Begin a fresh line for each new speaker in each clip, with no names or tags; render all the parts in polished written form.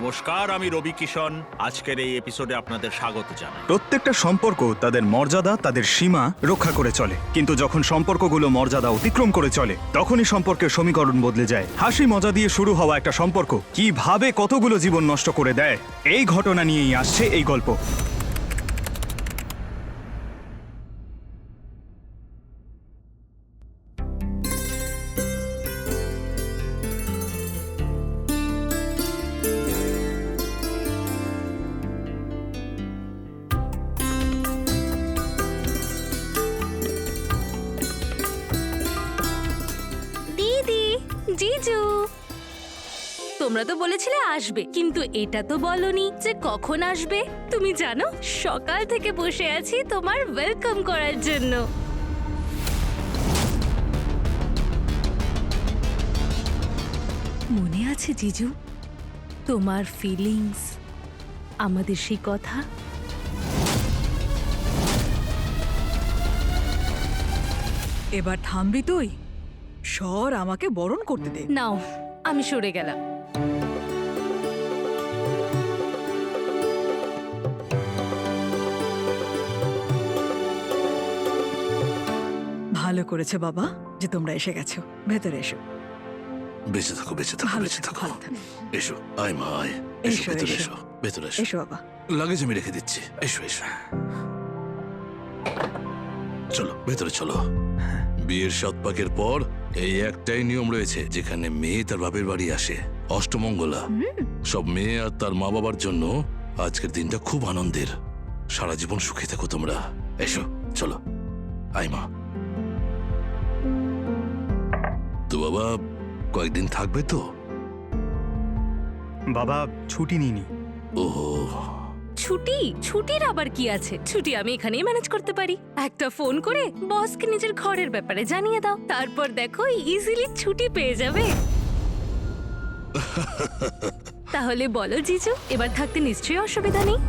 নমস্কার, আমি রবি কিষণ। আজকের এই এপিসোডে আপনাদের স্বাগত জানাই।
প্রত্যেকটা সম্পর্ক তাদের মর্যাদা, তাদের সীমা রক্ষা করে চলে, কিন্তু যখন সম্পর্কগুলো মর্যাদা অতিক্রম করে চলে তখনই সম্পর্কের সমীকরণ বদলে যায়। হাসি মজা দিয়ে শুরু হওয়া একটা সম্পর্ক কিভাবে কতগুলো জীবন নষ্ট করে দেয়, এই ঘটনা নিয়েই আসছে এই গল্প।
দিদি, জিজু, তোমরা তো বলেছিলে আসবে, কিন্তু এটা তো বলনি যে কখন আসবে। তুমি জানো, সকাল থেকে বসে আছি তোমার ওয়েলকাম করার জন্য। মনে আছে জিজু, তোমার ফিলিংস, আমাদের সেই কথা?
এবার থামবি তুই? সর, আমাকে বরণ করতে দে।
নাও, আমি সরে গেলাম।
ভালো করেছে বাবা যে তোমরা এসে গেছো। ভেতরে এসো।
বেঁচে থাকো, বেঁচে থাকো,
ভালো
বেঁচে
থাকো,
থাকো।
ভালো থাকো।
এসো, আয় মা, আয়। এসো,
এসো,
ভেতরে
এসো।
এসো, ভেতরে এসো।
এসো বাবা।
লাগেজ আমি রেখে দিচ্ছি। এসো, এসো। চলো, ভেতরে চলো। বিয়ের 7 পাকের পর এই একটাই নিয়ম রয়েছে, যেখানে মেয়ে তার বাপের বাড়ি আসে। অষ্টমঙ্গলা। সব মেয়ে আর তার মা বাবার জন্য আজকের দিনটা খুব আনন্দের। সারা জীবন সুখে থাকো তোমরা। এসো, চলো, আয় মা। তো বাবা, কয়েকদিন থাকবে তো?
বাবা ছুটি নিইনি।
ওহো,
ছুটি? ছুটির আবার কি আছে? ছুটি আমি এখানেই ম্যানেজ করতে পারি। একটা ফোন করে বসকে নিজের ঘরের ব্যাপারে জানিয়ে দাও, তারপর দেখো ইজিলি ছুটি পেয়ে যাবে। তাহলে বলো জিজু, এবার থাকতে নিশ্চয়ই অসুবিধা নেই?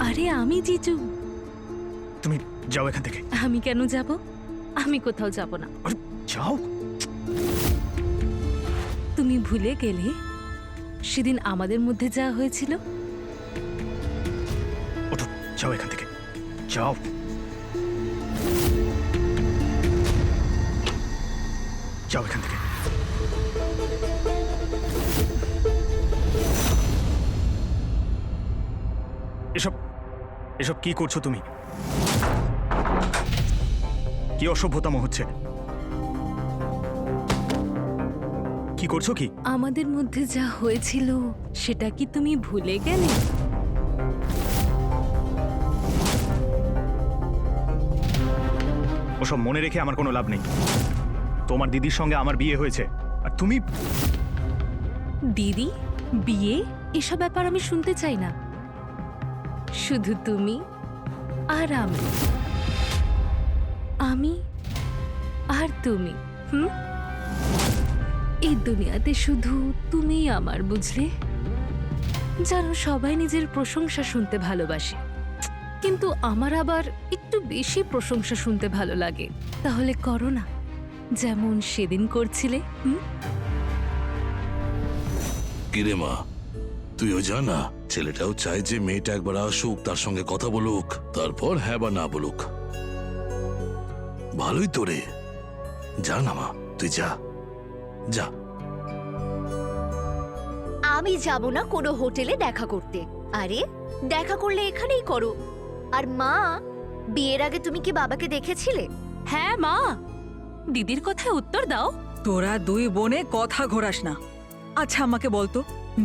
আরে আমি জিজু।
তুমি যাও এখান থেকে।
আমি কেন যাব? আমি কোথাও যাব না।
আরে যাও।
তুমি ভুলে গেলে সেদিন আমাদের মধ্যে যা হয়েছিল?
ওঠো, যাও এখান থেকে, যাও। যাও এখান থেকে। এসব এসব কি করছো তুমি? কি অসভ্যতাম হচ্ছে? কি করছো কি?
আমাদের মধ্যে যা হয়েছিল সেটা কি তুমি ভুলে গেলে?
ওসব মনে রেখে আমার কোনো লাভ নেই। তোমার দিদির সঙ্গে আমার বিয়ে হয়েছে, আর তুমি...
দিদি, বিয়ে, এসব ব্যাপার আমি শুনতে চাই না। শুধু তুমি আর আমি, আমি আর তুমি। এই দুনিয়াতে শুধু তুমিই আমার, বুঝলে? জানো, সবাই নিজের প্রশংসা শুনতে ভালোবাসে, কিন্তু আমার আবার একটু বেশি প্রশংসা শুনতে ভালো লাগে। তাহলে করো না, যেমন সেদিন করছিলে।
কিরে মা, তুইও জানা, ছেলেটাও চায় যে মেয়েটা একবার আসুক, তার সঙ্গে কথা বলুক, তারপর হ্যাঁ বা না বলুক। ভালোই তো রে। যা না মা, তুই যা যা।
আমি যাব না কোনো হোটেলে দেখা করতে। আরে দেখা করলে এখানেই করো। আর মা, বিয়ের আগে তুমি কি বাবাকে দেখেছিলে?
হ্যাঁ মা, দিদির কথায় উত্তর দাও।
তোরা দুই বোনে কথা ঘোরাস না। আচ্ছা আমাকে বলতো,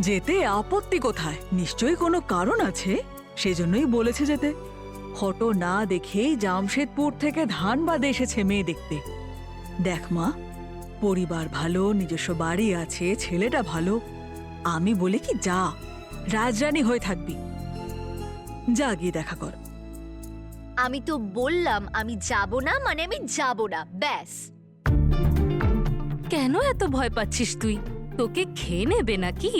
যেতে আপত্তি কোথায়? নিশ্চয়ই কোনো কারণ আছে, সেজন্যই বলেছে যেতে। ফটো না দেখেই জামশেদপুর থেকে ধানবাদে এসেছে মেয়ে দেখতে। দেখ মা, পরিবার ভালো, নিজস্ব বাড়ি আছে, ছেলেটা ভালো। আমি বলি কি, যা, রাজরানী হয়ে থাকবি। যা গিয়ে দেখা কর।
আমি তো বললাম আমি যাব না, মানে আমি যাব না, ব্যাস।
কেন এত ভয় পাচ্ছিস তুই? তোকে খেয়ে নেবে নাকি?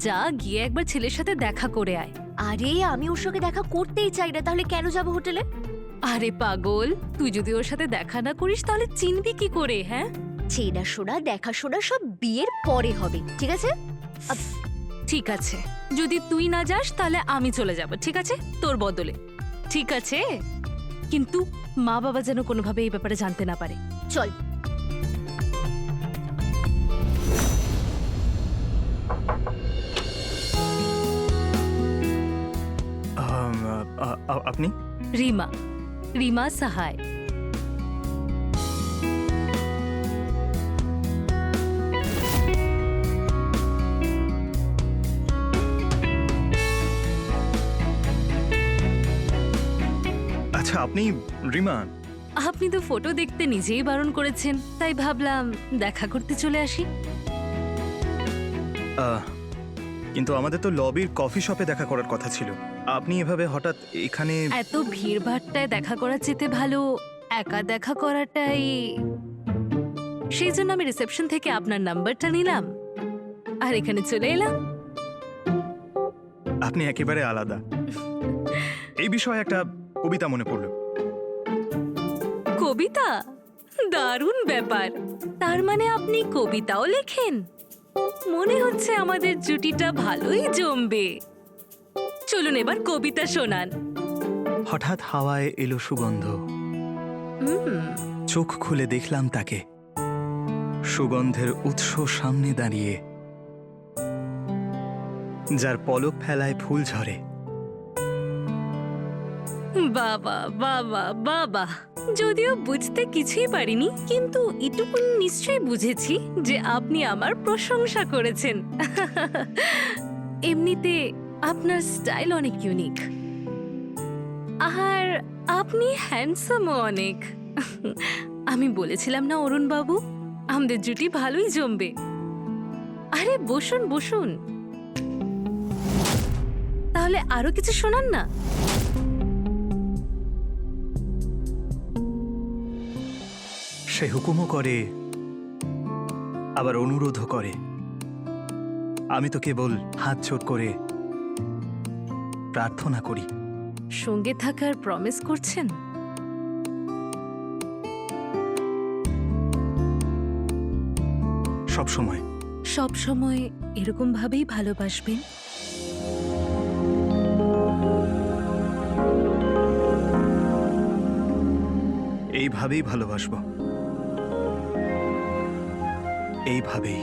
যা গিয়ে একবার ছেলের সাথে দেখা করে আয়।
আরে আমি ওর সঙ্গে দেখা করতেই চাই না, তাহলে কেন যাব হোটেলে?
আরে পাগল, তুই যদি ওর সাথে দেখা না করিস তাহলে চিনবি কি করে? হ্যাঁ,
চেনা শোনা দেখাশোনা সব বিয়ের পরে হবে, ঠিক আছে?
ঠিক আছে, যদি তুই না যাস তাহলে আমি চলে যাব, ঠিক আছে? তোর বদলে, ঠিক আছে? কিন্তু মা বাবা যেন কোনোভাবে এই ব্যাপারে জানতে না পারে।
চল।
আপনি?
রিমা, রিমা সাহায়।
আচ্ছা, আপনি রিমা?
আপনি তো ফটো দেখতে নিজেই বারণ করেছেন, তাই ভাবলাম দেখা করতে চলে আসি।
কিন্তু আমাদের তো লবির কফি শপে দেখা করার কথা ছিল। আপনি এভাবে হঠাৎ এখানে?
এত ভিড়ভাট্টায় দেখা করার চেয়ে ভালো একা দেখা করাটাই। সেই জন্য আমি রিসেপশন থেকে আপনার নাম্বারটা নিলাম আর এখানে চলে এলাম।
আপনি একেবারে আলাদা। এই বিষয়ে একটা কবিতা মনে পড়ল।
কবিতা? দারুণ ব্যাপার। তার মানে আপনি কবিতাও লেখেন? মনে হচ্ছে আমাদের জুটিটা ভালোই জমবে। চলুন এবার কবিতা শোনান।
হঠাৎ হাওয়ায় এলো সুগন্ধ, চোখ খুলে দেখলাম তাকে, সুগন্ধের উৎস সামনে দাঁড়িয়ে, যার পলক ফেলায় ফুল ঝরে।
বাবা বাবা বাবা, যদিও বুঝতে কিছুই পারিনি, কিন্তু এটুকু নিশ্চয়ই বুঝেছি যে আপনি আমার প্রশংসা করেছেন। এমনিতে আপনার স্টাইল অনেক ইউনিক, আর আপনি হ্যান্ডসামও অনেক। আমি বলেছিলাম না অরুণ বাবু, আমাদের জুটি ভালোই জমবে। আরে বসুন বসুন, তাহলে আরো কিছু শোনান না।
সে হুকুমও করে, আবার অনুরোধও করে। আমি তো কেবল হাত জোড় করে প্রার্থনা করি।
সঙ্গে থাকার প্রমিস করছেন?
সব সময়।
সব সময় এরকম ভাবেই ভালোবাসবেন?
এইভাবেই ভালোবাসবো, এইভাবেই।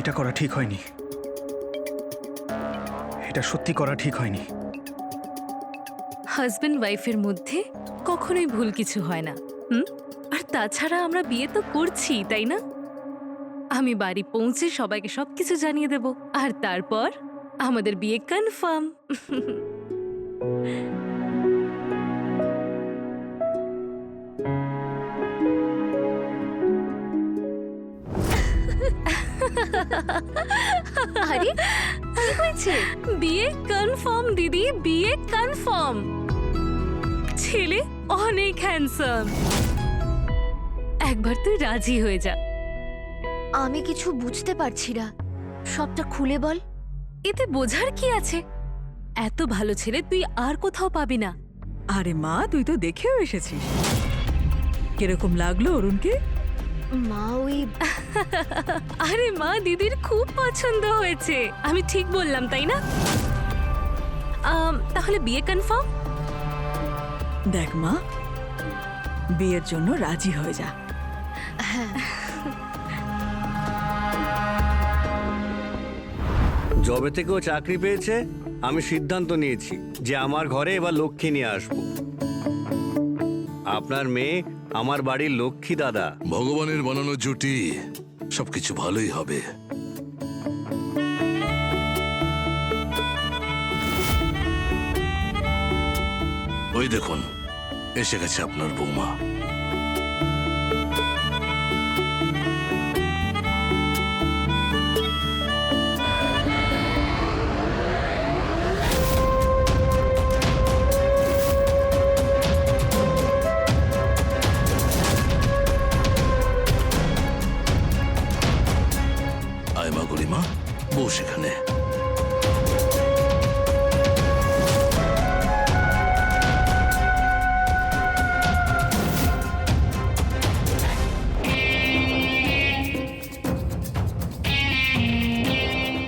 এটা করা ঠিক হয়নি। এটা সত্যি করা ঠিক হয়নি।
হাজবেন্ড ওয়াইফের মধ্যে কখনোই ভুল কিছু হয় না। আর তাছাড়া আমরা বিয়ে তো করছি, তাই না? আমি বাড়ি পৌঁছে সবাইকে সবকিছু জানিয়ে দেব, আর তারপর আমাদের বিয়ে কনফার্ম।
আরে কি হয়েছে?
বিয়ে কনফার্ম দিদি, বিয়ে কনফার্ম। ছেলে অনেক হ্যান্ডসাম। একবার তুই রাজি হয়ে যা।
আমি কিছু বুঝতে পারছি না, সবটা খুলে বল।
এতে বোঝার কি আছে? এত ভালো ছেলে তুই আর কোথাও পাবি না।
আরে মা, তুই তো দেখেও এসেছিস। কিরকম লাগলো অরুণকে?
মা ওই
আরে মা, দিদির খুব পছন্দ হয়েছে। আমি ঠিক বললাম তাই না? তাহলে বিয়ে কনফার্ম?
দেখ মা, বিয়ের জন্য রাজি হয়ে যা।
যবে থেকে ও চাকরি পেয়েছে আমি সিদ্ধান্ত নিয়েছি যে আমার ঘরে এবার লক্ষ্মী নিয়ে আসবো। আপনার মেয়ে আমার বাড়ির লক্ষ্মী দাদা।
ভগবানের বানানো জুটি, সবকিছু ভালোই হবে। ওই দেখুন, এসে গেছে আপনার বৌমা। আয় মা, গরিমা, বউ সেখানে।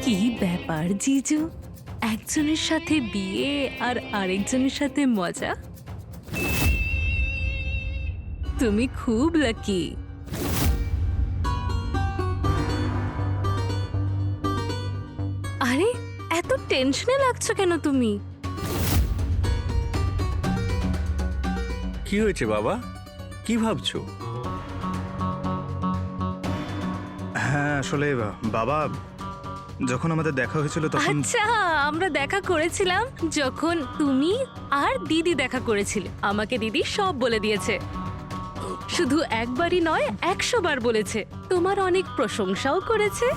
কি ব্যাপার জিজু, একজনের সাথে বিয়ে আর আরেকজনের সাথে মজা? তুমি খুব লাকি। আরে এত টেনশনে লাগছো কেন তুমি?
কি হয়েছে বাবা, কি ভাবছো?
হ্যাঁ, আসলে বাবা, যখন আমাদের দেখা হয়েছিল তখন
আচ্ছা, আমরা দেখা করেছিলাম যখন তুমি আর দিদি দেখা করেছিলে। আমাকে দিদি সব বলে দিয়েছে। শুধু একবারই নয়, 100 বার বলেছে। তোমার অনেক প্রশংসাও করেছে।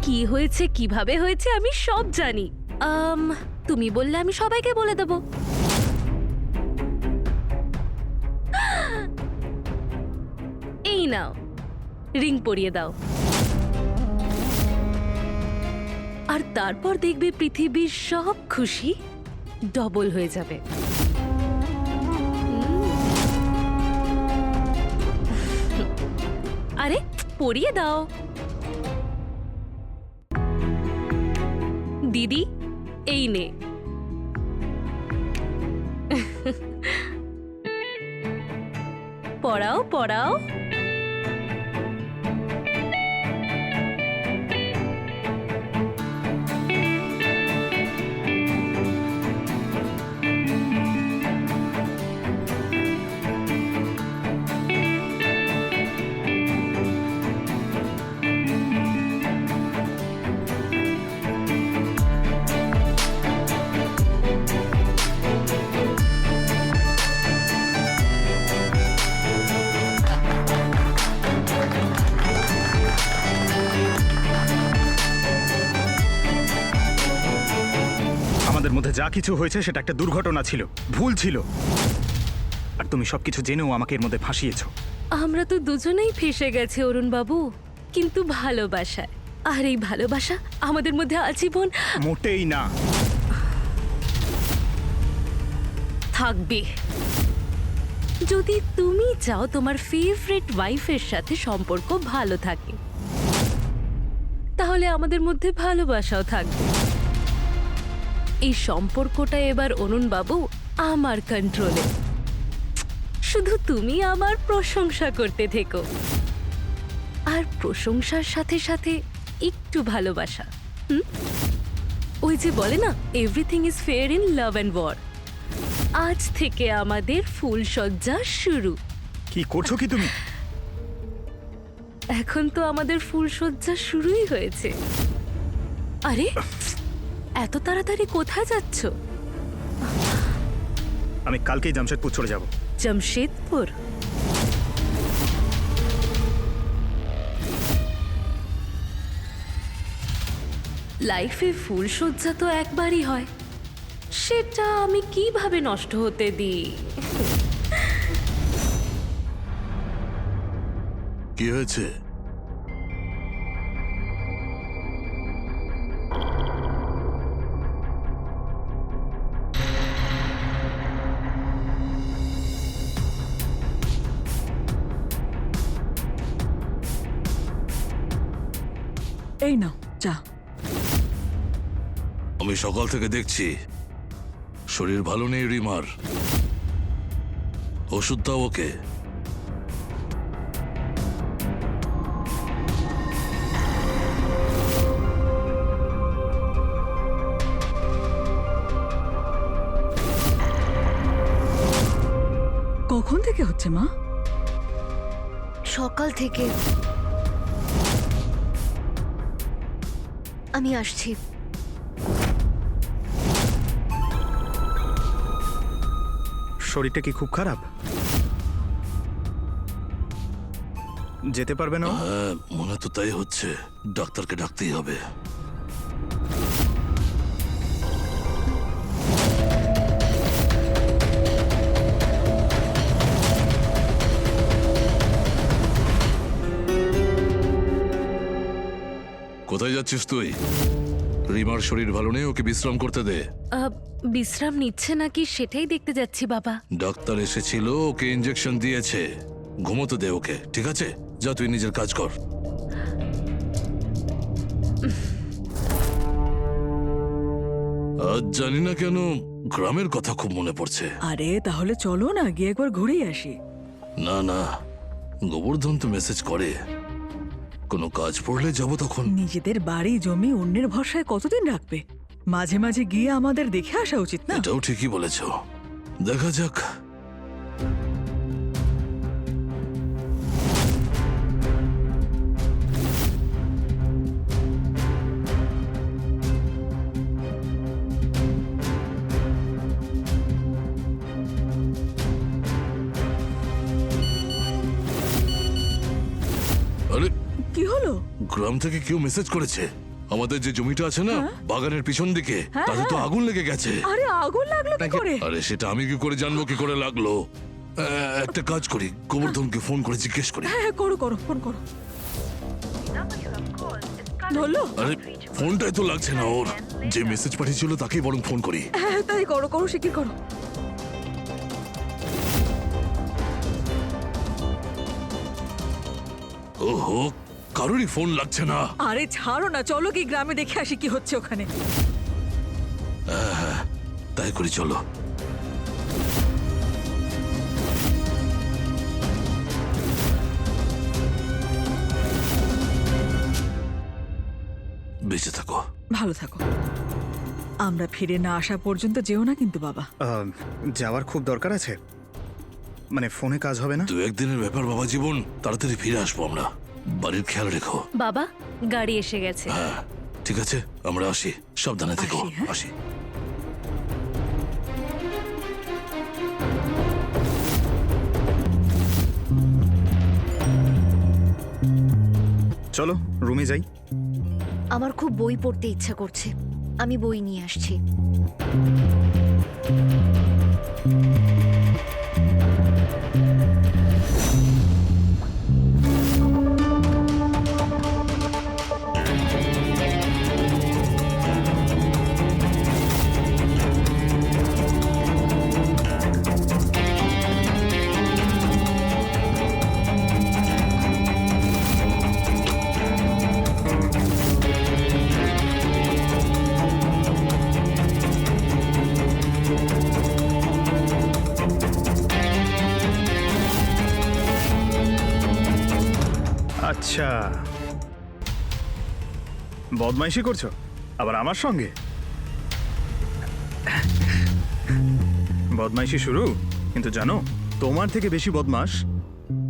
কি হয়েছে, কিভাবে হয়েছে আমি সব জানি। তুমি বললে আমি সবাইকে বলে দেব। এই নাও, রিং পরিয়ে দাও। আর তারপর দেখবে পৃথিবীর সব খুশি ডবল হয়ে যাবে। আরে পরিয়ে দাও। দিদি, এই নে। পড়াও পড়াও।
আমাদের মধ্যে যা কিছু হয়েছে সেটা একটা দুর্ঘটনা ছিল, ভুল ছিল। আর তুমি সবকিছু জেনেও আমাকে এর মধ্যে ফাঁসিয়েছো।
আমরা তো দুজনেই ফেঁসে গেছি অরুণ বাবু, কিন্তু ভালোবাসায়। আর এই ভালোবাসা আমাদের মধ্যে আজীবন
মোটেই না।
থাকবে। যদি তুমি চাও তোমার ফেভারিট ওয়াইফের সাথে সম্পর্ক ভালো থাকে, তাহলে আমাদের মধ্যে ভালোবাসাও থাকবে। এই সম্পর্কটা এবার অরুণ বাবু আমার কন্ট্রোলে। শুধু তুমি আমার প্রশংসা করতে থেকো, আর প্রশংসার সাথে সাথে একটু ভালোবাসা। ওই যে বলে না, everything is fair in love and war. আজ থেকে আমাদের ফুলসজ্জা শুরু।
কি করছো কি তুমি?
এখন তো আমাদের ফুলসজ্জা শুরুই হয়েছে। আরে এত তাড়াতাড়ি কোথায় যাচ্ছ?
আমি কালকেই জামশেদপুর চলে যাব।
জামশেদপুর? লাইফে ফুলসজ্জা তো একবারই হয়, সেটা আমি কিভাবে নষ্ট হতে দিই?
কি হয়েছে?
এই নাও চা।
আমি সকাল থেকে দেখছি শরীর ভালো নেই রিমার। ওষুধ দাও ওকে।
কখন থেকে হচ্ছে মা?
সকাল থেকে। আমি আসছি।
শরীরটা কি খুব খারাপ? যেতে পারবে না?
হ্যাঁ, মনে তো তাই হচ্ছে। ডাক্তারকে ডাকতেই হবে। কোথায় যাচ্ছিস তুই? রিমার শরীর ভালো নেই, ওকে বিশ্রাম করতে দে।
বিশ্রাম নিচ্ছে নাকি সেটাই দেখতে যাচ্ছি বাবা।
ডাক্তার এসেছিল, ওকে ইঞ্জেকশন দিয়েছে। ঘুমোতে দে ওকে, ঠিক আছে? যা তুই নিজের কাজ কর। আজ জানি না কেন গ্রামের কথা খুব মনে পড়ছে।
আরে তাহলে চলো না, গিয়ে একবার ঘুরেই আসি।
না না, গোবর্ধন তো মেসেজ করে, কোনো কাজ পড়লে যাব তখন।
নিজেদের বাড়ি জমি অন্যের ভরসায় কতদিন রাখবে? মাঝে মাঝে গিয়ে আমাদের দেখে আসা উচিত না?
এটাও ঠিকই বলেছ, দেখা যাক। আরে
কি হলো?
গ্রাম থেকে কেউ মেসেজ করেছে। আমাদের যে জমিটা আছে না বাগানের পিছন দিকে, তাতে তো আগুন লেগে গেছে।
আরে আগুন লাগলো কি করে?
আরে সেটা আমি কি করে জানবো কি করে লাগলো? একটা কাজ করি, গোবর্ধনকে ফোন করে জিজ্ঞেস করি।
হ্যাঁ হ্যাঁ, করো করো, ফোন করো। ধরলো?
আরে ফোনটাই তো লাগছে না ওর। যে মেসেজ পাঠিয়েছিল তাকেই বরং ফোন করি।
হ্যাঁ তাই করো, করো শিগগির করো।
ওহো, কারোরই ফোন লাগছে না।
আরে ছাড়ো না, চলো কি গ্রামে দেখে আসি কি হচ্ছে ওখানে।
তাই করি, চলো। বেঁচে থাকো।
ভালো থাকো। আমরা ফিরে না আসা পর্যন্ত যেও না কিন্তু বাবা।
যাওয়ার খুব দরকার আছে। মানে ফোনে কাজ হবে না?
2-1 দিনের ব্যাপার বাবা জীবন, তাড়াতাড়ি ফিরে আসবো আমরা। বাড়ির খেয়াল রেখো।
বাবা, গাড়ি এসে গেছে।
হ্যাঁ ঠিক আছে, আমরা আসি। সাবধানে থেকো।
আসি, হ্যাঁ?
আসি।
চলো রুমে যাই।
আমার খুব বই পড়তে ইচ্ছা করছে, আমি বই নিয়ে আসছি।
আচ্ছা, বদমাইশি করছো আবার আমার সঙ্গে? বদমাইশি শুরু, কিন্তু জানো তোমার থেকে বেশি বদমাস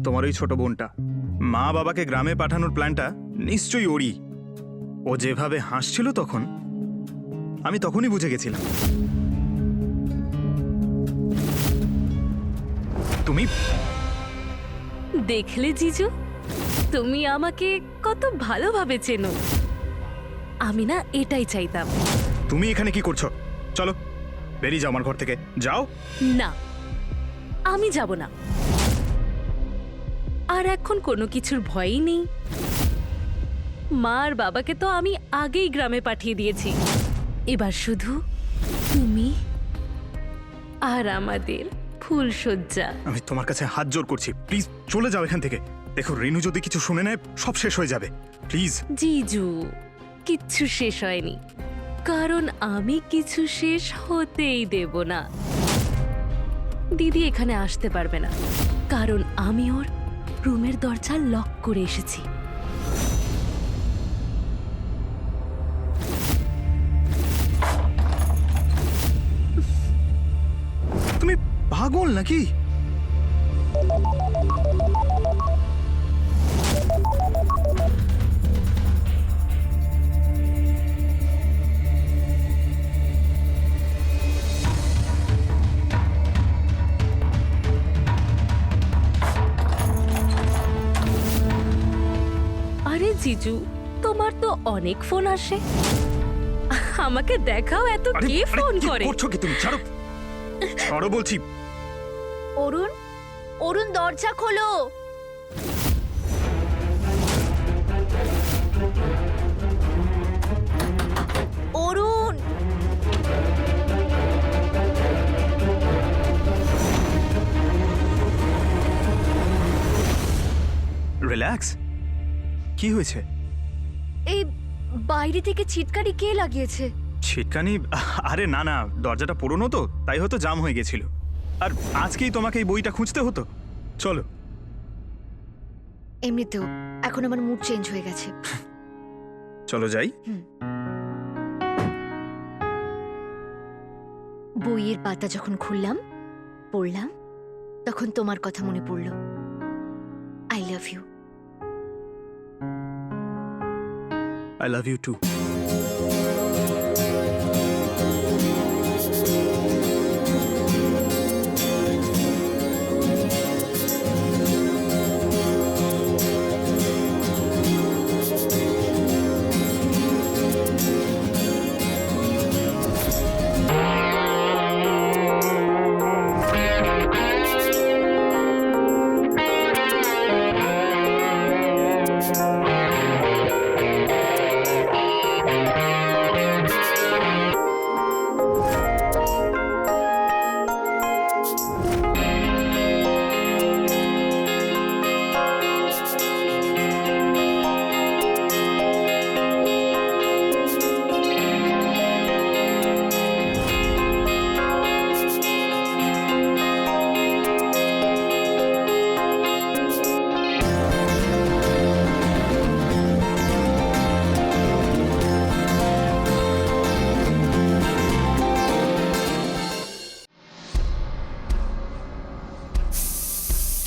তোমার ওই ছোট বোনটা। মা বাবাকে গ্রামে পাঠানোর প্ল্যানটা নিশ্চয়ই ওরই। ও যেভাবে হাসছিল তখন, আমি তখনই বুঝে গেছিলাম। তুমি
দেখলে জিজু, তুমি আমাকে কত ভালোভাবে চেনো। আমি না এটাই চাইতাম।
তুমি এখানে কি করছো? চলো বেরিয়ে যাও আমার ঘর থেকে, যাও।
না, আমি যাব না। আর এখন কোনো কিছুর ভয়ই নেই। মা আর বাবাকে তো আমি আগেই গ্রামে পাঠিয়ে দিয়েছি। এবার শুধু তুমি আর আমাদের ফুলশয্যা।
আমি তোমার কাছে হাত জোর করছি, প্লিজ চলে যাও এখান থেকে। দেখো রিনু যদি কিছু শুনে নেয় সব শেষ হয়ে যাবে, প্লিজ।
জিজু, কিচ্ছু শেষ হয়নি, কারণ আমি কিছু শেষ হতেই দেব না। দিদি এখানে আসতে পারবে না, কারণ আমি ওর রুমের দরজা লক করে এসেছি।
তুমি পাগল নাকি?
আরে জিজু, তোমার তো অনেক ফোন আসে, আমাকে দেখাও এত
আরে,
কে
আরে,
ফোন
কি
করে।
করছো কি তুমি? ছাড়ো, ছাড়ো বলছি।
অরুণ, অরুণ দরজা খোলো। অরুণ,
রিল্যাক্স। কি হয়েছে?
এই বাইরে থেকে ছিটকারি কে লাগিয়েছে?
ছিটকানি? আরে না না, দরজাটা পুরনো তো, তাই হয়তো জাম হয়ে গেছিল। আর আজকেই তোমাকে এই বইটা খুঁজতে হতো। চলো।
এমনিতেও এখন আমার মুড চেঞ্জ হয়ে গেছে।
চলো যাই।
বইয়ের পাতা যখন খুললাম, পড়লাম, তখন তোমার কথা মনে পড়ল। I love you.
I love you too.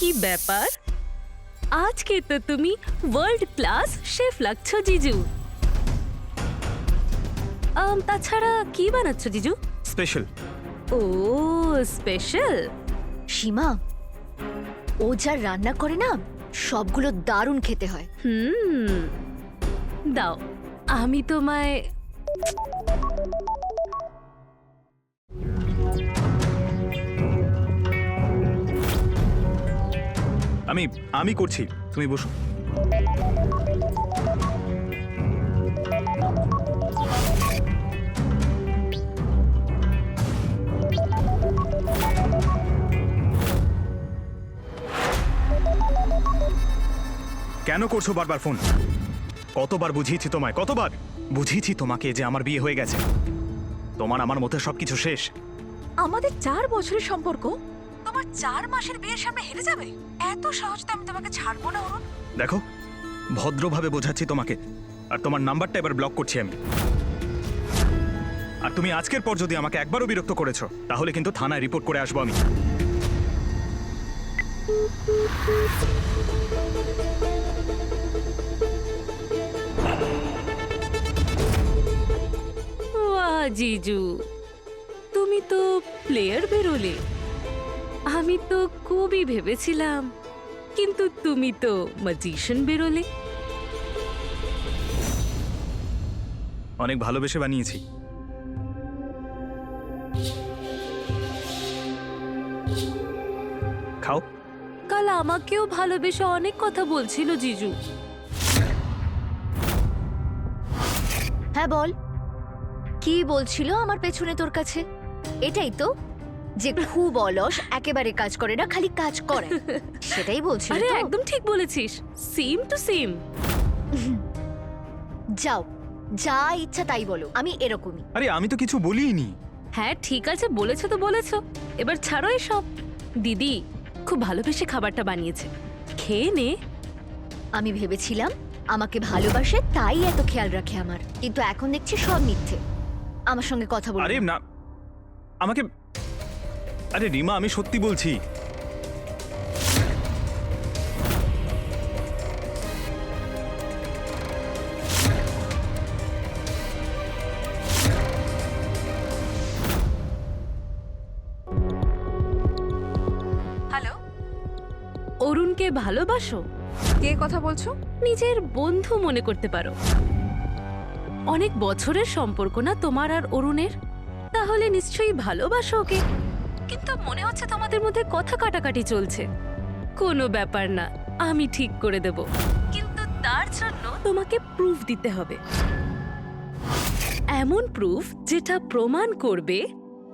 কি ব্যাপার, আজকে তো তুমি ওয়ার্ল্ড ক্লাস শেফ লাগছো জিজু। তাছাড়া কি বানাচ্ছো জিজু?
স্পেশাল।
ও স্পেশাল।
সীমা, ও যা রান্না করে না, সবগুলো দারুণ খেতে হয়।
দাও, আমি তোমায়।
আমি করছি, তুমি বসো। কেন করছো বারবার ফোন? কতবার বুঝিয়েছি তোমায়, কতবার বুঝিয়েছি তোমাকে যে আমার বিয়ে হয়ে গেছে। তোমার আমার মধ্যে সবকিছু শেষ।
আমাদের 4 বছরের সম্পর্ক তোমার 4 মাসের বিয়ের সামনে হেরে যাবে? এত সহজে আমি তোমাকে ছাড়বো না অরুণ।
দেখো, ভদ্রভাবে বোঝাচ্ছি তোমাকে, আর তোমার নাম্বারটা এবার ব্লক করছি আমি। আর তুমি আজকের পর যদি আমাকে একবারও বিরক্ত করেছো তাহলে কিন্তু থানায় রিপোর্ট করে আসবো আমি।
বাহ জিজু, তুমি তো প্লেয়ার বেরোলে। আমি তো কবি ভেবেছিলাম, কিন্তু তুমি তো ম্যাজিশিয়ান বেরোলে।
অনেক ভালোবেসে বানিয়েছি। খাও।
কাল আমাকেও ভালোবেসে অনেক কথা বলছিল জিজু।
হ্যাঁ বল, কি বলছিল আমার পেছনে তোর কাছে? এটাই তো, যে খুব অলস, একেবারে কাজ করে না, খালি কাজ করে, সেটাই বলছিল
আরে
তো?
একদম ঠিক বলেছিস, সেম টু সেম।
যাও, যা ইচ্ছা তাই বলো, আমি এরকমই।
আরে আমি তো কিছু বলিনি।
হ্যাঁ ঠিক আছে, বলেছো তো বলেছো, এবার ছাড়ো এসব। দিদি খুব ভালোবেসে খাবারটা বানিয়েছে, খেয়ে নে।
আমি ভেবেছিলাম আমাকে ভালোবাসে তাই এত খেয়াল রাখে আমার, কিন্তু এখন দেখছি সব মিথ্যে। আমার সঙ্গে কথা বলো
আরে
না।
না, আমাকে, আরে রিমা আমি সত্যি বলছি।
হ্যালো,
অরুণকে ভালোবাসো?
কে কথা বলছো?
নিজের বন্ধু মনে করতে পারো। অনেক বছরের সম্পর্ক না তোমার আর অরুণের, তাহলে নিশ্চয়ই ভালোবাসো ওকে। কিন্তু মনে হচ্ছে তোমাদের মধ্যে কথা কাটাকাটি চলছে। কোনো ব্যাপার না, আমি ঠিক করে দেব, কিন্তু তার জন্য তোমাকে প্রুফ দিতে হবে। এমন প্রুফ যেটা প্রমাণ করবে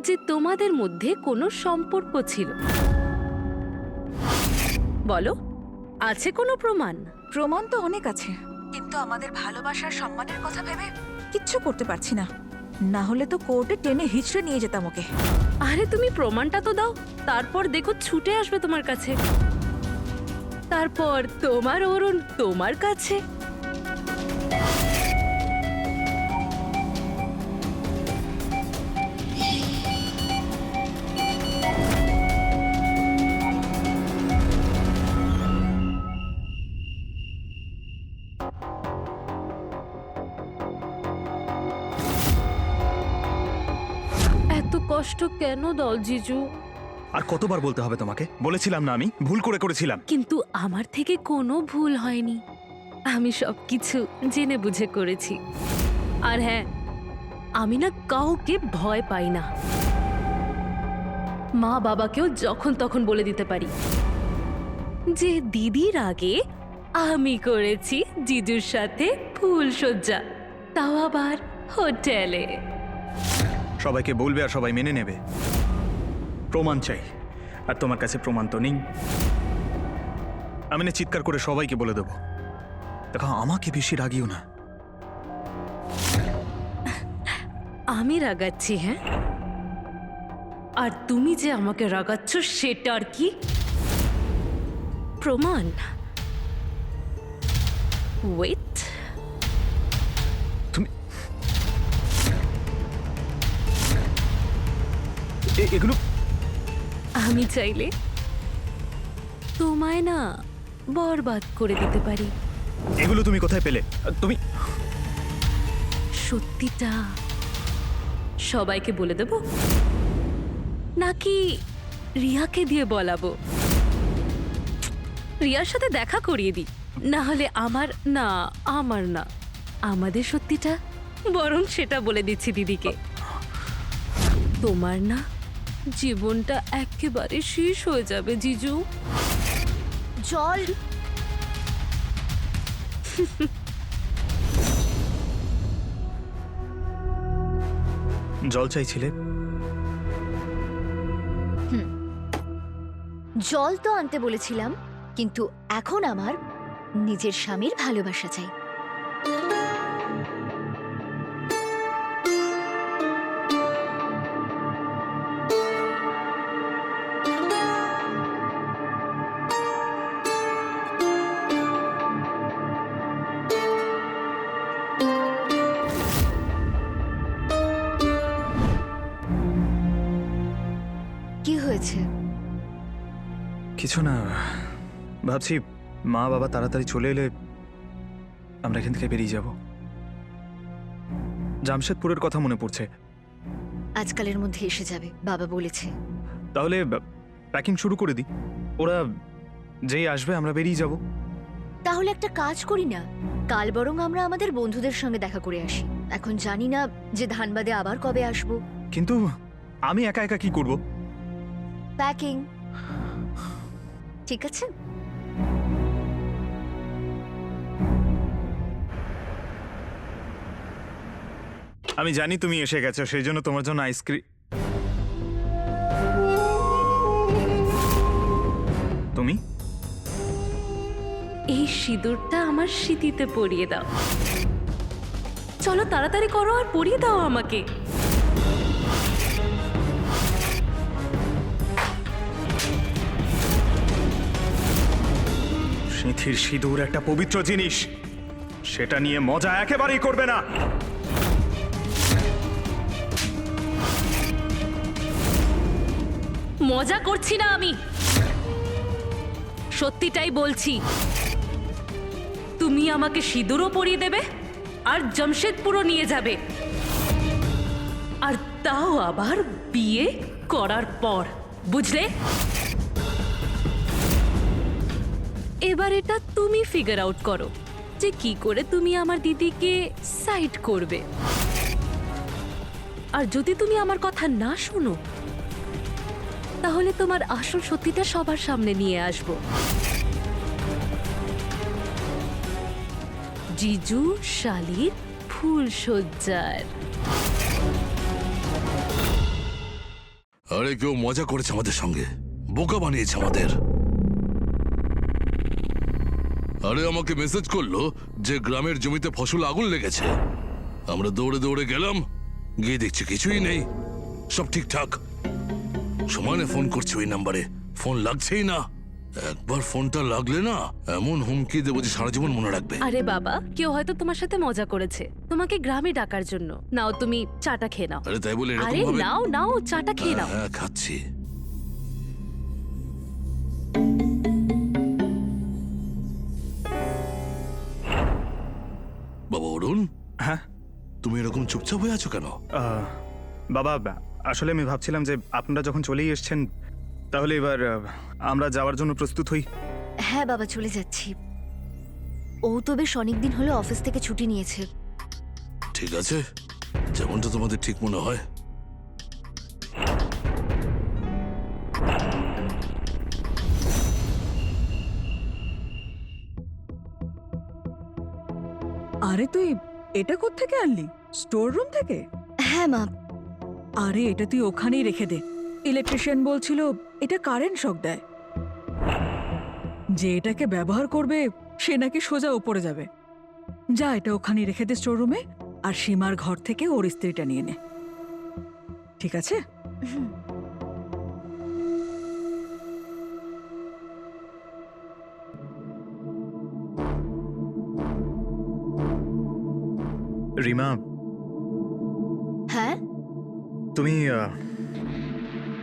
যে তোমাদের মধ্যে কোনো সম্পর্ক ছিল। বলো, আছে কোনো প্রমাণ?
প্রমাণ তো অনেক আছে, কিন্তু আমাদের ভালোবাসার সম্মানের কথা ভেবে কিচ্ছু করতে পারছি না। না হলে তো কোর্টে টেনে হিচড়ে নিয়ে যেতাম ওকে।
আরে তুমি প্রমাণটা তো দাও, তারপর দেখো ছুটে আসবে তোমার কাছে। তারপর তোমার অরুণ তোমার কাছে। এত কষ্ট কেন দাও জিজু?
আর কতবার বলতে হবে তোমাকে? বলেছিলাম না আমি ভুল করেছিলাম।
কিন্তু আমার থেকে কোনো ভুল হয়নি, আমি সবকিছু জেনে বুঝে করেছি। আর হ্যাঁ, আমি না কাউকে ভয় পাই না। মা বাবাকেও যখন তখন বলে দিতে পারি যে দিদির আগে আমি করেছি জিজুর সাথে ফুলসজ্জা, তাও আবার হোটেলে।
সবাইকে বলবে আর সবাই মেনে নেবে। প্রমাণ চাই, আর তোমার কাছে প্রমাণ তো নেই। আমি না চিৎকার করে সবাইকে বলে দেবো। দেখো আমাকে বেশি রাগিও না।
আমি রাগাচ্ছি? হ্যাঁ, আর তুমি যে আমাকে রাগাচ্ছ সেটার কি প্রমাণ? ওয়েট,
তুমি এগুলো
আমি চাইলে তোমায় না বরবাদ করে দিতে পারি।
এগুলো তুমি কোথায় পেলে? তুমি
সত্যিটা সবাইকে বলে দেব, নাকি রিয়াকে দিয়ে বলাবো? রিয়ার সাথে দেখা করিয়ে দিই, না হলে আমার না আমাদের সত্যিটা, বরং সেটা বলে দিচ্ছি দিদিকে। তোমার না জীবনটা একেবারে শেষ হয়ে যাবে জিজু।
জল,
জল চাইছিলে?
জল তো আনতে বলেছিলাম, কিন্তু এখন আমার নিজের স্বামীর ভালোবাসা চাই।
কিছু না, ভাবছি মা বাবা তাড়াতাড়ি চলে এলে আমরা এখান থেকে বেরিয়ে যাব। জামশেদপুরের কথা মনে পড়ছে।
আজকালের মধ্যে এসে যাবে বাবা বলেছে।
তাহলে প্যাকিং শুরু করে দিই, ওরা যেই আসবে আমরা বেরিয়ে যাব।
তাহলে একটা কাজ করি না, কাল বরং আমরা আমাদের বন্ধুদের সঙ্গে দেখা করে আসি। এখন জানি না যে ধানবাদে আবার কবে আসবো।
কিন্তু আমি একা একা কি করব?
প্যাকিং। ঠিক আছে।
আমি জানি তুমি এসে গেছো, সেই জন্য তোমার জন্য আইসক্রিম। তুমি
এই সিঁদুরটা আমার সিঁথিতে পরিয়ে দাও। চলো তাড়াতাড়ি করো আর পরিয়ে দাও আমাকে।
সিঁথির সিঁদুর একটা পবিত্র জিনিস, সেটা নিয়ে মজা একেবারেই করবে না।
মজা করছি না আমি, সত্যিটাই বলছি। তুমি আমাকে সিঁদুরও পরিয়ে দেবে আর জামশেদপুরও নিয়ে যাবে, আর তাও আবার বিয়ে করার পর, বুঝলে? এবার এটা তুমি ফিগার আউট করো যে কি করে তুমি আমার দিদিকে সাইড করবে। আর যদি তুমি আমার কথা না শোনো, তাহলে তোমার আসল সত্যিটা সবার সামনে নিয়ে আসব। জিজু শালির ফুল সজ্জার।
আরে কেউ মজা করেছে আমাদের সঙ্গে, বোকা বানিয়েছে আমাদের। আরে আমাকে মেসেজ করলো যে গ্রামের জমিতে ফসল আগুন লেগেছে। আমরা দৌড়ে দৌড়ে গেলাম, গিয়ে দেখছি কিছুই নেই, সব ঠিকঠাক। সমানে ফোন করছে ওই নাম্বারে, ফোন লাগছেই না। একবার ফোনটা লাগলে না এমন হুমকি দেবো যে সারা জীবন মনে রাখবে।
আরে বাবা, কেউ হয়তো তোমার সাথে মজা করেছে, তোমাকে গ্রামে ডাকার জন্য। নাও তুমি চাটা খেয়ে নাও।
আরে তাই বলে এরকম
আরে
ভাবে?
নাও নাও, চাটা খেয়ে নাও।
হ্যাঁ খাচ্ছি। বাবা অরুণ,
হ্যাঁ
তুমি এরকম চুপচাপ হয়ে আছো কেন?
বাবা, আসলে আমি ভাবছিলাম যে আপনারা যখন চলেই এসেছেন, তাহলে এবার আমরা যাওয়ার জন্য প্রস্তুত হই।
হ্যাঁ বাবা, চলে যাচ্ছি। ও তো বেশ অনেকদিন হলো অফিস থেকে ছুটি নিয়েছে।
ঠিক আছে, যেমনটা তোমাদের ঠিক মনে হয়।
আরে তুই এটা কোত্থেকে আনলি? স্টোর রুম থেকে?
হ্যাঁ মা।
আরে এটা তুই ওখানেই রেখে দে। ইলেকট্রিশিয়ান বলছিল এটা কারেন্ট শক দেয়। যে এটাকে ব্যবহার করবে সে নাকি সোজা উপরে যাবে। যা এটা ওখানেই রেখে দে স্টোর রুমে, আর সীমার ঘর থেকে ওর ইস্ত্রিটা নিয়ে নে, ঠিক আছে?
রিমা,
হ্যাঁ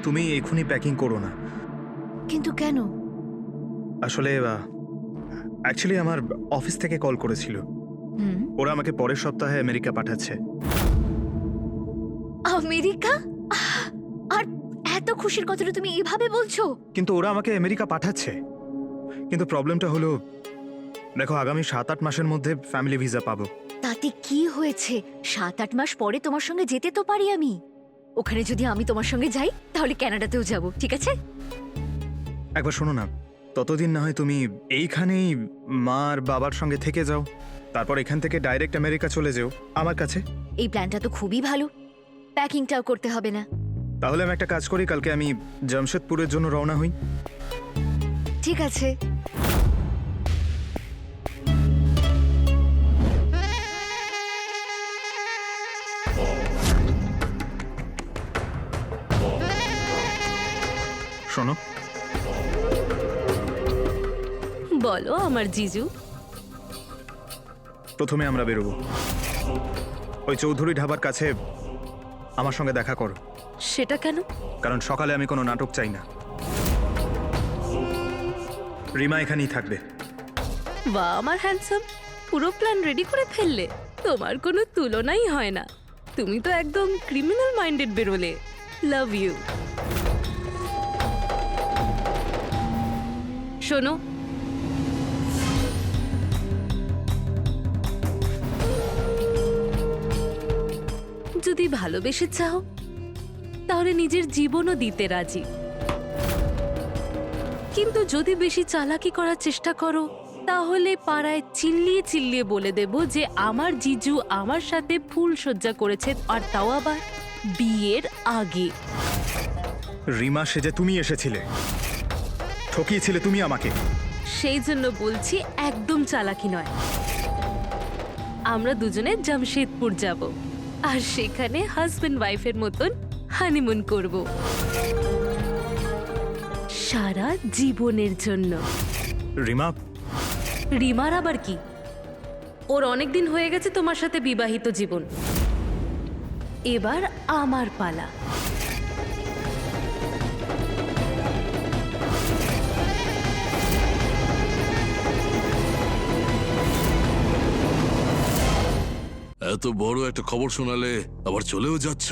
তুমি এখনই প্যাকিং করো না।
কিন্তু কেন?
আসলে অ্যাকচুয়ালি আমার অফিস থেকে কল করেছিল।
হুম।
ওরা আমাকে পরের সপ্তাহে আমেরিকা পাঠাচ্ছে।
আমেরিকা? আর এত খুশির কথাটা তুমি এভাবে বলছো?
কিন্তু ওরা আমাকে আমেরিকা পাঠাচ্ছে, কিন্তু প্রবলেমটা হলো, দেখো আগামী 7-8 মাসের মধ্যে ফ্যামিলি ভিসা পাবো।
তাতে কি হয়েছে? 7-8 মাস পরে তোমার সঙ্গে যেতে তো পারি আমি। ওখানে যদি আমি তোমার সঙ্গে যাই, তাহলে কানাডাতেও যাব, ঠিক আছে?
একবার শোনো না, ততদিন না হয় তুমি এইখানেই মা আর বাবার সঙ্গে থেকে যাও, তারপর এখান থেকে ডাইরেক্ট আমেরিকা চলে যেও আমার কাছে।
এই প্ল্যানটা তো খুবই ভালো। প্যাকিংটাও করতে হবে না।
তাহলে আমি একটা কাজ করি, কালকে আমি জামশেদপুরের জন্য রওনা হই।
ঠিক আছে।
শোনো,
বলো আমার জিজু।
প্রথমে আমরা বেরোবো, ওই চৌধুরী ধাবার কাছে আমার সঙ্গে দেখা করো।
সেটা কেন?
কারণ সকালে আমি কোনো নাটক চাই না। রিমা এখানেই থাকবে।
বা আমার হ্যান্ডসাম, পুরো প্ল্যান রেডি করে ফেললে। তোমার কোনো তুলনাই হয় না। তুমি তো একদম ক্রিমিনাল মাইন্ডেড বেরোলে। Love you. শোনো, যদি ভালোবেসে চাও তাহলে নিজের জীবনও দিতে রাজি, কিন্তু যদি বেশি চালাকি করার চেষ্টা করো তাহলে পাড়ায় চিল্লিয়ে চিল্লিয়ে বলে দেব যে আমার জিজু আমার সাথে ফুল সজ্জা করেছে, আর তাও আবার বিয়ের আগে।
রিমা সেজে তুমি এসেছিলে, ঠকিয়েছিলে তুমি আমাকে।
সেই জন্য বলছি একদম চালাকি নয়। আমরা দুজনে জামশেদপুর যাব আর সেখানে হাজবেন্ড ওয়াইফের মতন হানিমুন করব সারা জীবনের জন্য।
রিমা,
রিমার আবার কি? ওর অনেক দিন হয়ে গেছে তোমার সাথে বিবাহিত জীবন। এবার আমার পালা।
এত বড় একটা খবর শোনালে আবার চলেও যাচ্ছ।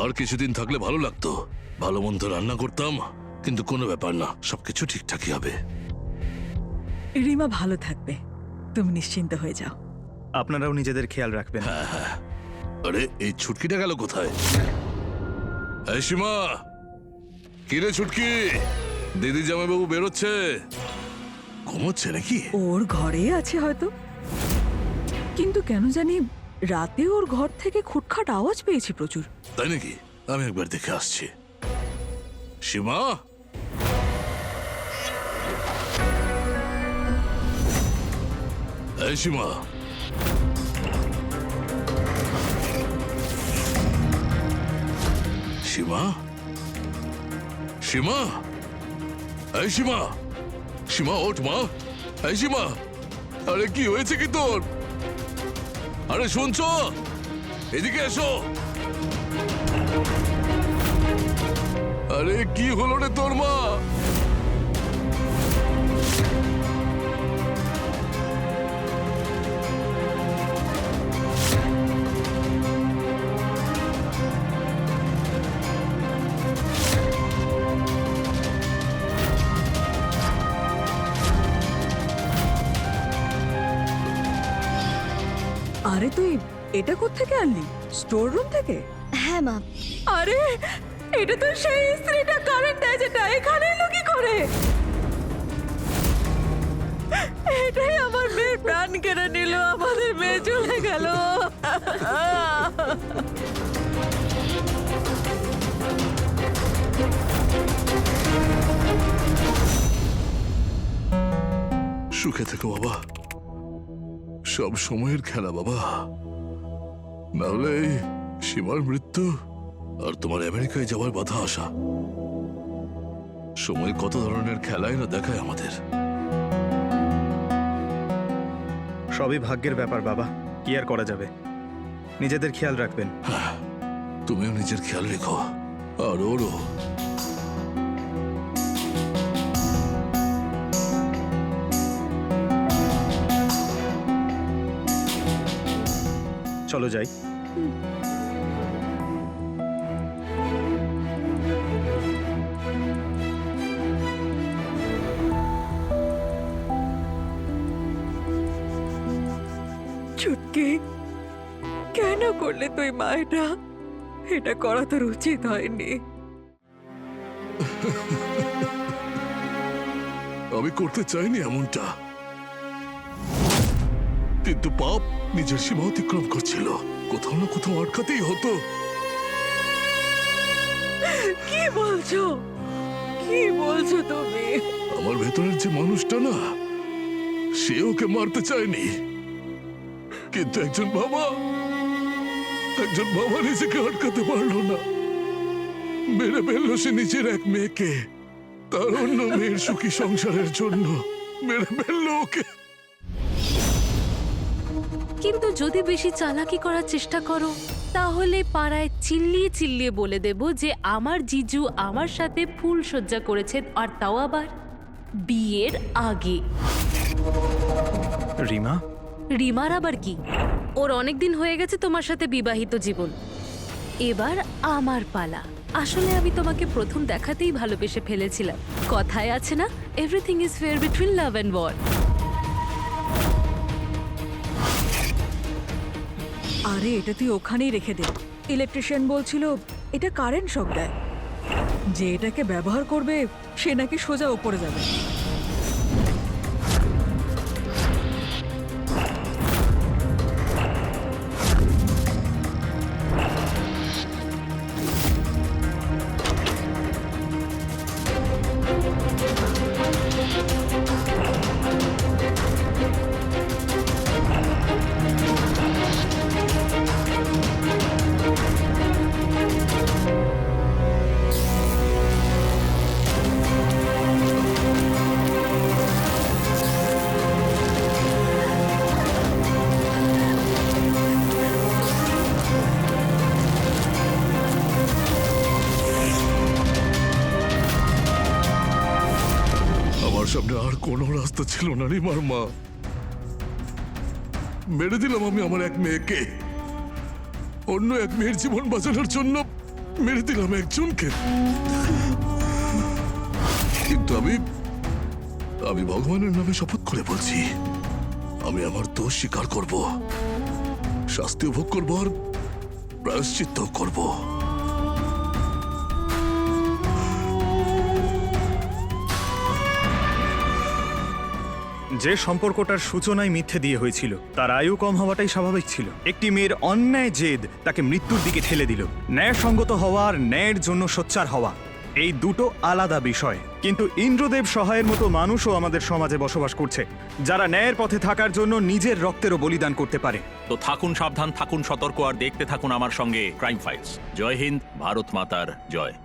আর কিছুদিন থাকলে ভালো লাগতো, ভালো মন্দ রান্না করতাম, কিন্তু কোনো ব্যাপার না, সবকিছু ঠিকঠাকই হবে।
রিমা ভালো থাকবে, তুমি নিশ্চিন্ত হয়ে যাও।
আপনারাও নিজেদের খেয়াল রাখবেন।
আরে এই ছুটকিটা গেল কোথায়? এই সীমা, কিরে ছুটকি, দিদি জামাইবাবু বেরোচ্ছে, ঘুমোচ্ছে নাকি?
ওর ঘরে আছে হয়তো, কিন্তু কেন জানি রাতে ওর ঘর থেকে খুটখাট আওয়াজ পেয়েছি প্রচুর।
তাই নাকি? আমি একবার দেখে আসছি। সীমা, এই সীমা, সীমা, সীমা, এই সীমা, সীমা ওঠ মা, এই সীমা, আরে কি হয়েছে কি তোর? আরে শুনছো? এদিকে এসো। আরে কি হলো রে তোর মা?
আরে তুই এটা কোত্থেকে আনলি? স্টোর রুম থেকে?
হ্যাঁ মা।
আরে এটা তো সেই স্ত্রীটা কারেন্ট যেটা এখানে এলো কি করে? এটাই আমার মেয়ের প্রাণ কেড়ে নিল, আমাদের মেয়ে চলে গেল।
সুখে থেকো বাবা, সব সময়ের খেলা বাবা, নাহলে এই সীমার মৃত্যু আর তোমার আমেরিকায় যাওয়ার বাধা আসা, সময় কত ধরনের খেলাই না দেখায় আমাদের।
সবই ভাগ্যের ব্যাপার বাবা, কি আর করা যাবে। নিজেদের খেয়াল রাখবেন।
তুমিও নিজের খেয়াল রেখো, আর ওরও।
চলো যাই।
ছুটকি, কেন করলে তুই মা এটা? এটা করা তোর উচিত হয়নি।
আমি করতে চাইনি এমনটা, কিন্তু পাপ নিজের সীমা অতিক্রম করছিল, কোথাও না কোথাও আটকাতেই হতো।
কি বলছো? কি বলছো তুমি?
আমার ভেতরের যে মানুষটা না, সে ওকে মারতে চায়নি, কিন্তু একজন বাবা নিজেকে আটকাতে পারলো না, মেরে ফেললো সে নিজের এক মেয়েকে, তার অন্য মেয়ের সুখী সংসারের জন্য মেরে ফেললো ওকে।
কিন্তু যদি বেশি চালাকি করার চেষ্টা করো তাহলে পাড়ায় চিল্লিয়ে চিল্লিয়ে বলে দেব যে আমার জিজু আমার সাথে ফুল সজ্জা করেছে, আর তাও আবার বিয়ের আগে।
রিমা,
রিমার আবার কি? ওর অনেক দিন হয়ে গেছে তোমার সাথে বিবাহিত জীবন। এবার আমার পালা। আসলে আমি তোমাকে প্রথম দেখাতেই ভালোবেসে ফেলেছিলাম। কথায় আছে না, everything is fair between love and war.
আরে এটা তুই ওখানেই রেখে দে। ইলেকট্রিশিয়ান বলছিল এটা কারেন্ট শক দেয়, যে এটাকে ব্যবহার করবে সে নাকি সোজা ওপরে যাবে।
আমার সামনে আর কোনো রাস্তা ছিল না রিমার মা। মেরে দিলাম আমি আমার এক মেয়েকে, অন্য এক মেয়ের জীবন বাঁচানোর জন্য মেরে দিলাম একজনকে। কিন্তু আমি ভগবানের নামে শপথ করে বলছি, আমি আমার দোষ স্বীকার করব, শাস্তি ভোগ করব আর প্রায়শ্চিত্ত করব।
যে সম্পর্কটার সূচনায় মিথ্যে দিয়ে হয়েছিল তার আয়ু কম হওয়াটাই স্বাভাবিক ছিল। একটি মেয়ের অন্যায় জেদ তাকে মৃত্যুর দিকে ঠেলে দিল। ন্যায়সঙ্গত হওয়া আর ন্যায়ের জন্য সোচ্চার হওয়া এই দুটো আলাদা বিষয়। কিন্তু ইন্দ্রদেব সহায়ের মতো মানুষও আমাদের সমাজে বসবাস করছে, যারা ন্যায়ের পথে থাকার জন্য নিজের রক্তেরও বলিদান করতে পারে।
তো থাকুন সাবধান, থাকুন সতর্ক আর দেখতে থাকুন আমার সঙ্গে ক্রাইম ফাইলস। জয় হিন্দ, ভারত মাতার জয়।